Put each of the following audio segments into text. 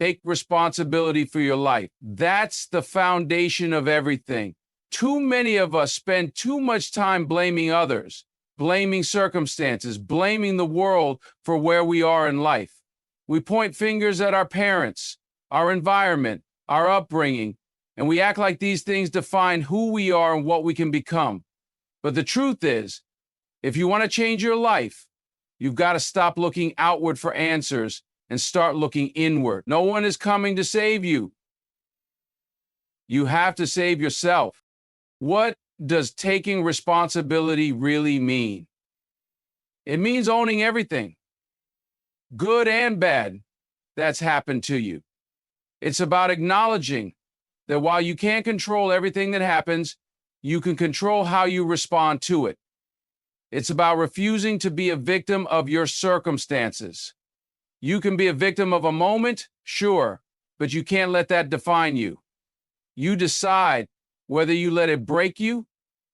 Take responsibility for your life. That's the foundation of everything. Too many of us spend too much time blaming others, blaming circumstances, blaming the world for where we are in life. We point fingers at our parents, our environment, our upbringing, and we act like these things define who we are and what we can become. But the truth is, if you want to change your life, you've got to stop looking outward for answers and start looking inward. No one is coming to save you. You have to save yourself. What does taking responsibility really mean? It means owning everything, good and bad, that's happened to you. It's about acknowledging that while you can't control everything that happens, you can control how you respond to it. It's about refusing to be a victim of your circumstances. You can be a victim of a moment, sure, but you can't let that define you. You decide whether you let it break you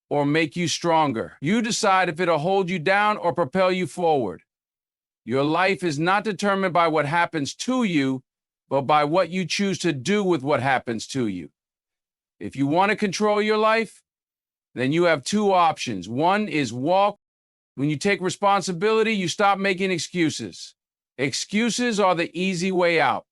or make you stronger. You decide if it'll hold you down or propel you forward. Your life is not determined by what happens to you, but by what you choose to do with what happens to you. If you want to control your life, then you have two options. One is walk. When you take responsibility, you stop making excuses. Excuses are the easy way out.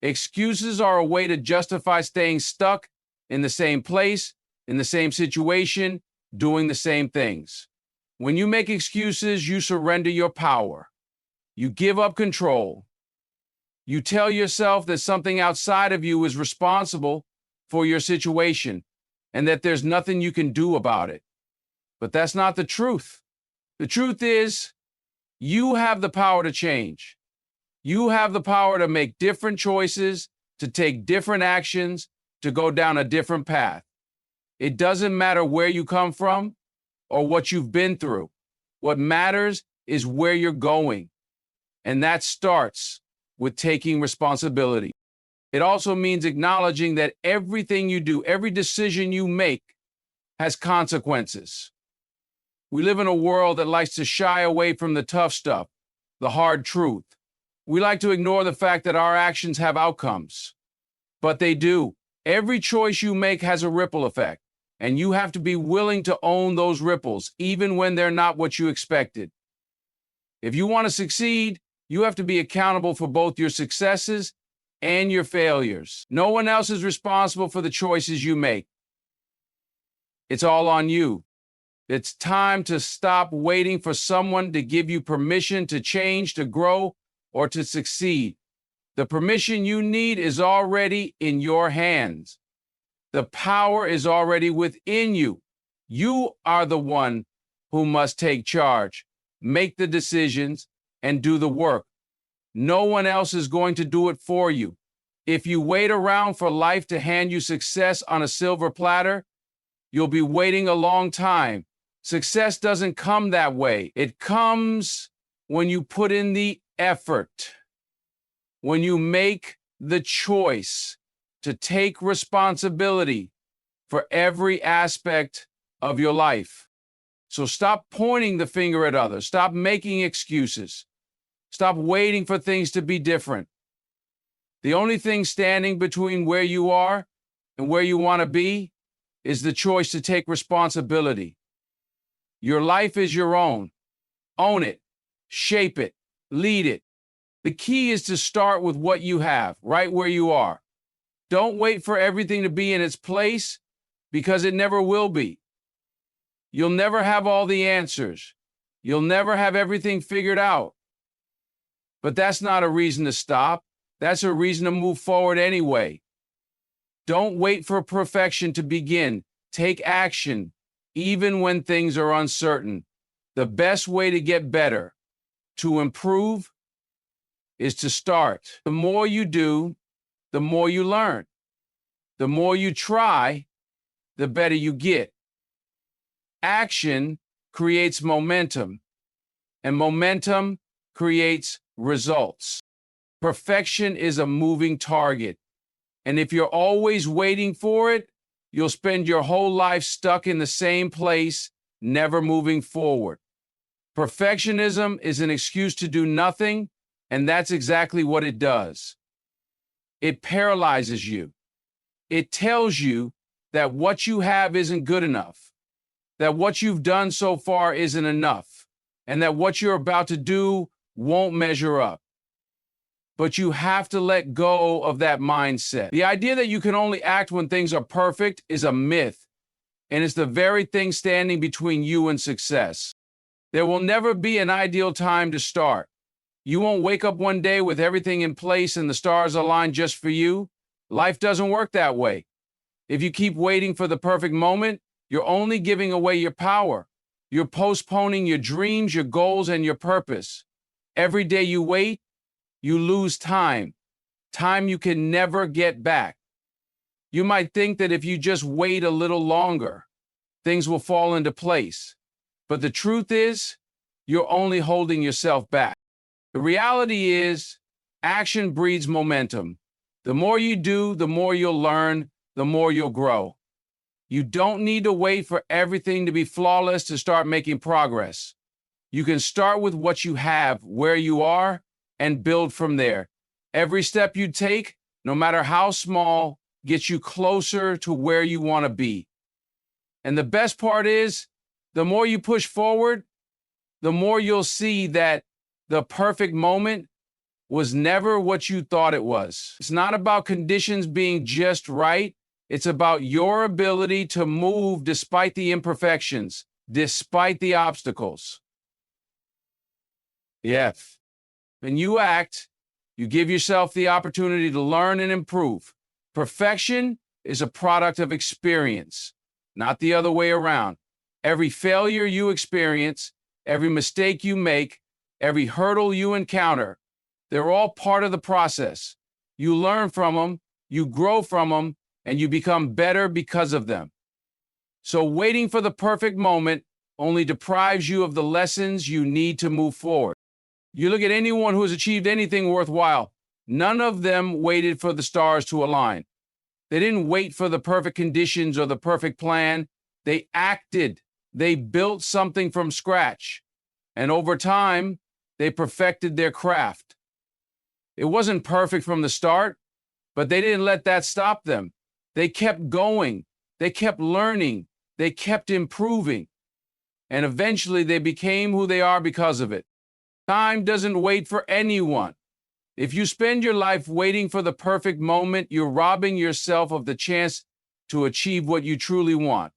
Excuses are a way to justify staying stuck in the same place, in the same situation, doing the same things. When you make excuses, you surrender your power. You give up control. You tell yourself that something outside of you is responsible for your situation and that there's nothing you can do about it. But that's not the truth. The truth is, you have the power to change. You have the power to make different choices, to take different actions, to go down a different path. It doesn't matter where you come from or what you've been through. What matters is where you're going. And that starts with taking responsibility. It also means acknowledging that everything you do, every decision you make, has consequences. We live in a world that likes to shy away from the tough stuff, the hard truth. We like to ignore the fact that our actions have outcomes, but they do. Every choice you make has a ripple effect, and you have to be willing to own those ripples, even when they're not what you expected. If you want to succeed, you have to be accountable for both your successes and your failures. No one else is responsible for the choices you make. It's all on you. It's time to stop waiting for someone to give you permission to change, to grow, or to succeed. The permission you need is already in your hands. The power is already within you. You are the one who must take charge, make the decisions, and do the work. No one else is going to do it for you. If you wait around for life to hand you success on a silver platter, you'll be waiting a long time. Success doesn't come that way. It comes when you put in the effort, when you make the choice to take responsibility for every aspect of your life. So stop pointing the finger at others. Stop making excuses. Stop waiting for things to be different. The only thing standing between where you are and where you want to be is the choice to take responsibility. Your life is your own. Own it, shape it, lead it. The key is to start with what you have, right where you are. Don't wait for everything to be in its place, because it never will be. You'll never have all the answers. You'll never have everything figured out. But that's not a reason to stop. That's a reason to move forward anyway. Don't wait for perfection to begin. Take action, even when things are uncertain. The best way to get better, to improve, is to start. The more you do, the more you learn. The more you try, the better you get. Action creates momentum, and momentum creates results. Perfection is a moving target, and if you're always waiting for it, you'll spend your whole life stuck in the same place, never moving forward. Perfectionism is an excuse to do nothing, and that's exactly what it does. It paralyzes you. It tells you that what you have isn't good enough, that what you've done so far isn't enough, and that what you're about to do won't measure up. But you have to let go of that mindset. The idea that you can only act when things are perfect is a myth, and it's the very thing standing between you and success. There will never be an ideal time to start. You won't wake up one day with everything in place and the stars aligned just for you. Life doesn't work that way. If you keep waiting for the perfect moment, you're only giving away your power. You're postponing your dreams, your goals, and your purpose. Every day you wait, you lose time, time you can never get back. You might think that if you just wait a little longer, things will fall into place. But the truth is, you're only holding yourself back. The reality is, action breeds momentum. The more you do, the more you'll learn, the more you'll grow. You don't need to wait for everything to be flawless to start making progress. You can start with what you have, where you are, and build from there. Every step you take, no matter how small, gets you closer to where you want to be. And the best part is, the more you push forward, the more you'll see that the perfect moment was never what you thought it was. It's not about conditions being just right. It's about your ability to move despite the imperfections, despite the obstacles. Yes. When you act, you give yourself the opportunity to learn and improve. Perfection is a product of experience, not the other way around. Every failure you experience, every mistake you make, every hurdle you encounter, they're all part of the process. You learn from them, you grow from them, and you become better because of them. So waiting for the perfect moment only deprives you of the lessons you need to move forward. You look at anyone who has achieved anything worthwhile, none of them waited for the stars to align. They didn't wait for the perfect conditions or the perfect plan. They acted. They built something from scratch. And over time, they perfected their craft. It wasn't perfect from the start, but they didn't let that stop them. They kept going. They kept learning. They kept improving. And eventually they became who they are because of it. Time doesn't wait for anyone. If you spend your life waiting for the perfect moment, you're robbing yourself of the chance to achieve what you truly want.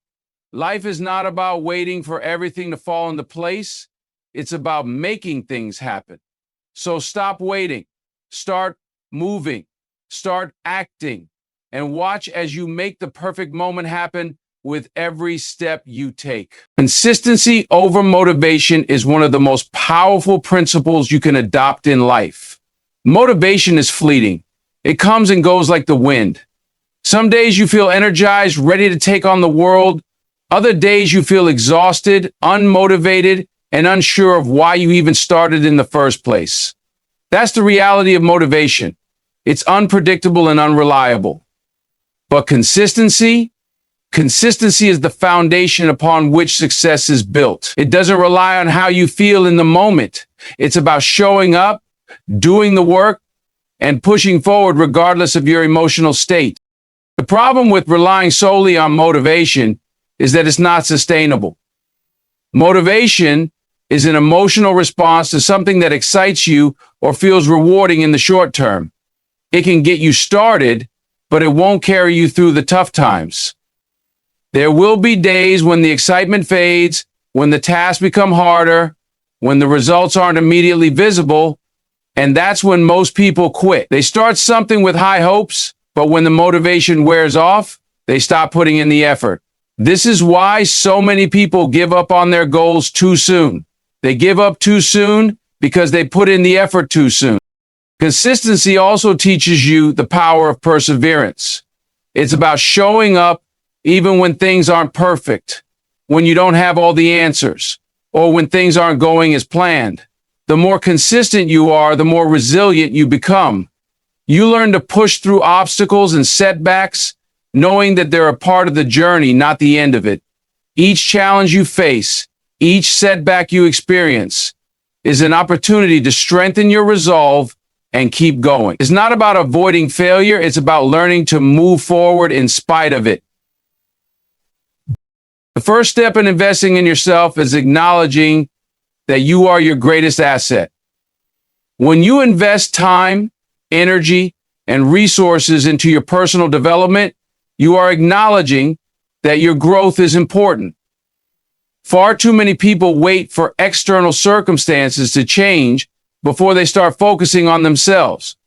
Life is not about waiting for everything to fall into place. It's about making things happen. So stop waiting. Start moving. Start acting. And watch as you make the perfect moment happen with every step you take. Consistency over motivation is one of the most powerful principles you can adopt in life. Motivation is fleeting. It comes and goes like the wind. Some days you feel energized, ready to take on the world. Other days you feel exhausted, unmotivated, and unsure of why you even started in the first place. That's the reality of motivation. It's unpredictable and unreliable. But consistency is the foundation upon which success is built. It doesn't rely on how you feel in the moment. It's about showing up, doing the work, and pushing forward regardless of your emotional state. The problem with relying solely on motivation is that it's not sustainable. Motivation is an emotional response to something that excites you or feels rewarding in the short term. It can get you started, but it won't carry you through the tough times. There will be days when the excitement fades, when the tasks become harder, when the results aren't immediately visible, and that's when most people quit. They start something with high hopes, but when the motivation wears off, they stop putting in the effort. This is why so many people give up on their goals too soon. They give up too soon because they put in the effort too soon. Consistency also teaches you the power of perseverance. It's about showing up even when things aren't perfect, when you don't have all the answers, or when things aren't going as planned. The more consistent you are, the more resilient you become. You learn to push through obstacles and setbacks, knowing that they're a part of the journey, not the end of it. Each challenge you face, each setback you experience, is an opportunity to strengthen your resolve and keep going. It's not about avoiding failure. It's about learning to move forward in spite of it. The first step in investing in yourself is acknowledging that you are your greatest asset. When you invest time, energy, and resources into your personal development, you are acknowledging that your growth is important. Far too many people wait for external circumstances to change before they start focusing on themselves.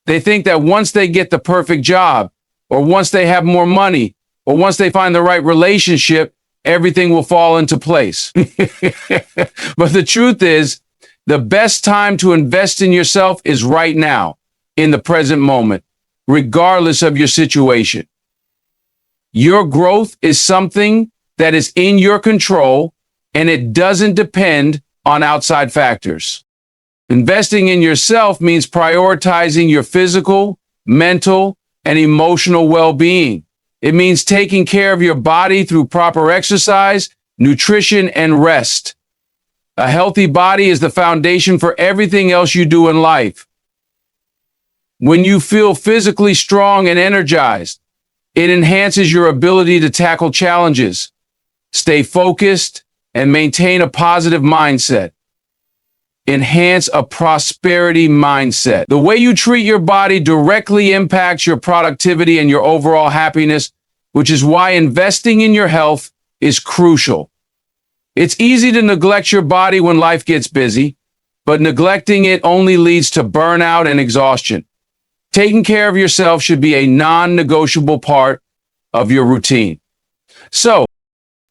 They think that once they get the perfect job, or once they have more money, or once they find the right relationship, everything will fall into place. But the truth is, the best time to invest in yourself is right now, in the present moment, regardless of your situation. Your growth is something that is in your control, and it doesn't depend on outside factors. Investing in yourself means prioritizing your physical, mental, and emotional well-being. It means taking care of your body through proper exercise, nutrition, and rest. A healthy body is the foundation for everything else you do in life. When you feel physically strong and energized, it enhances your ability to tackle challenges, stay focused, and maintain a positive mindset. Enhance a prosperity mindset. The way you treat your body directly impacts your productivity and your overall happiness, which is why investing in your health is crucial. It's easy to neglect your body when life gets busy, but neglecting it only leads to burnout and exhaustion. Taking care of yourself should be a non-negotiable part of your routine. So,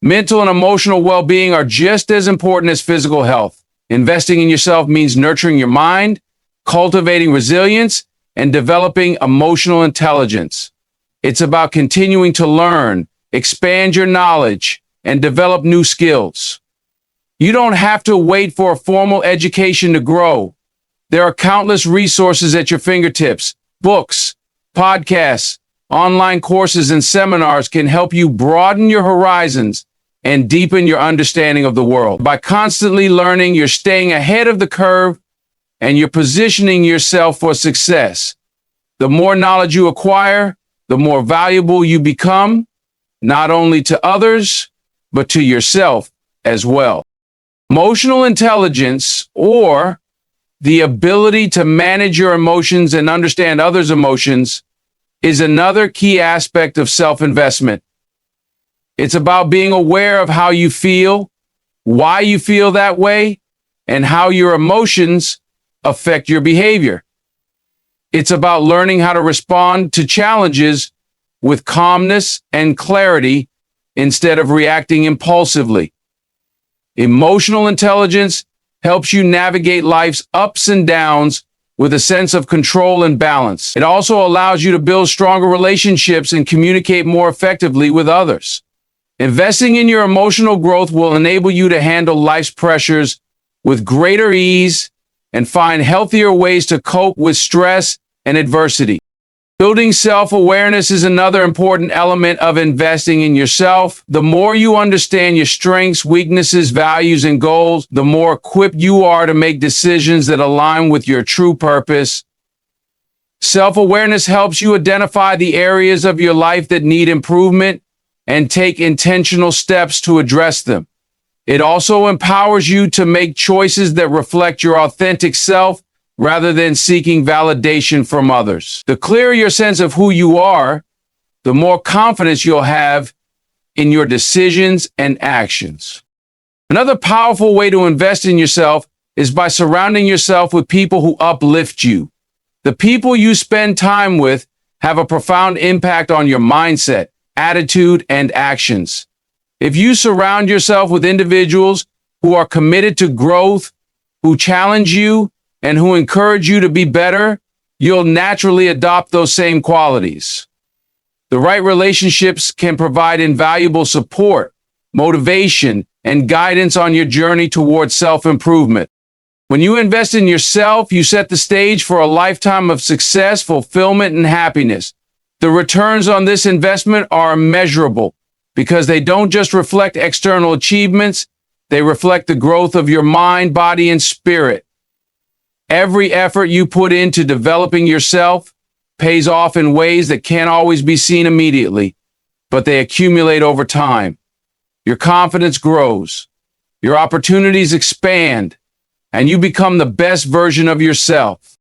mental and emotional well-being are just as important as physical health. Investing in yourself means nurturing your mind, cultivating resilience, and developing emotional intelligence. It's about continuing to learn, expand your knowledge, and develop new skills. You don't have to wait for a formal education to grow. There are countless resources at your fingertips. Books, podcasts, online courses, and seminars can help you broaden your horizons and deepen your understanding of the world. By constantly learning, you're staying ahead of the curve and you're positioning yourself for success. The more knowledge you acquire, the more valuable you become, not only to others, but to yourself as well. Emotional intelligence, or the ability to manage your emotions and understand others' emotions, is another key aspect of self-investment. It's about being aware of how you feel, why you feel that way, and how your emotions affect your behavior. It's about learning how to respond to challenges with calmness and clarity instead of reacting impulsively. Emotional intelligence helps you navigate life's ups and downs with a sense of control and balance. It also allows you to build stronger relationships and communicate more effectively with others. Investing in your emotional growth will enable you to handle life's pressures with greater ease and find healthier ways to cope with stress and adversity. Building self-awareness is another important element of investing in yourself. The more you understand your strengths, weaknesses, values, and goals, the more equipped you are to make decisions that align with your true purpose. Self-awareness helps you identify the areas of your life that need improvement and take intentional steps to address them. It also empowers you to make choices that reflect your authentic self rather than seeking validation from others. The clearer your sense of who you are, the more confidence you'll have in your decisions and actions. Another powerful way to invest in yourself is by surrounding yourself with people who uplift you. The people you spend time with have a profound impact on your mindset, attitude, and actions. If you surround yourself with individuals who are committed to growth, who challenge you, and who encourage you to be better, you'll naturally adopt those same qualities. The right relationships can provide invaluable support, motivation, and guidance on your journey towards self-improvement. When you invest in yourself, you set the stage for a lifetime of success, fulfillment, and happiness. The returns on this investment are immeasurable because they don't just reflect external achievements, they reflect the growth of your mind, body, and spirit. Every effort you put into developing yourself pays off in ways that can't always be seen immediately, but they accumulate over time. Your confidence grows, your opportunities expand, and you become the best version of yourself.